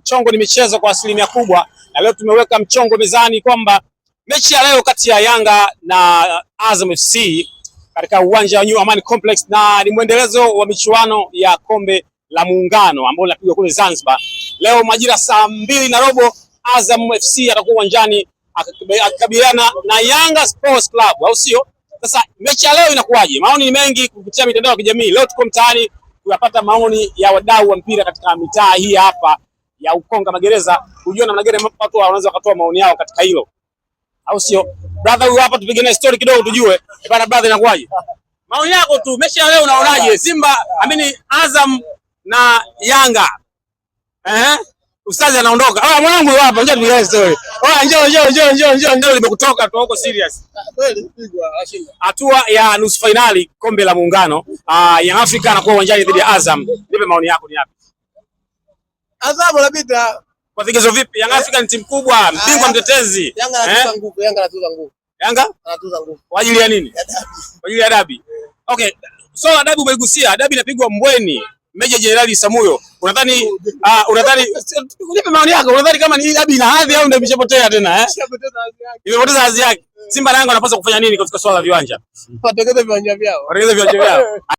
mchongo ni michezo kwa asilimia kubwa, na leo tumeweka mchongo mezani kwamba mechi ya leo kati ya Yanga na Azam FC katika uwanja wa New Amani Complex, na ni mwendelezo wa michuano ya kombe la Muungano ambao linapigwa kule Zanzibar. Leo majira saa 2:15 Azam FC atakuwa uwanjani akikabiliana na Yanga Sports Club, au sio? Sasa mechi ya leo inakuwaje? Maoni ni mengi kupitia mitandao ya kijamii. Leo tuko mtaani kuyapata maoni ya wadau wa mpira katika mitaa hii hapa ya Ukonga Magereza, kujua namna gani watu wanaweza kutoa maoni yao katika hilo, au sio? Brother huyu hapa, tupige na story kidogo tujue bana. Brother, inakuwaje? Maoni yako tu, mechi ya leo unaonaje? Simba Azam na Yanga. Ustazi anaondoka. Mwanangu hapa, njoo tupige story. Njoo limekutoka tu huko serious. Kweli pigwa ashinda. Hatua ya nusu finali kombe la Muungano, Young Africa anakuwa uwanjani dhidi ya Azam. Nipe maoni yako, ni yapi? Azam anapita. Kwa vigezo vipi? Young Africa ni timu kubwa, mbingwa mtetezi. Yanga anatuza nguvu, Yanga anatuza nguvu. Yanga anatuza nguvu. Kwa ajili ya nini? Kwa ajili ya dabi. Okay. So dabi umeigusia, dabi inapigwa Mbweni. Meja Jenerali Samuyo. Unadhani nipe maoni yako. Unadhani kama ni dabi ina hadhi au ndio imeshapotea tena Imeshapoteza hadhi yake. Imepoteza hadhi yake. Simba na Yanga wanapaswa kufanya nini katika swala la viwanja? Watengeneze viwanja vyao. Watengeneze viwanja vyao.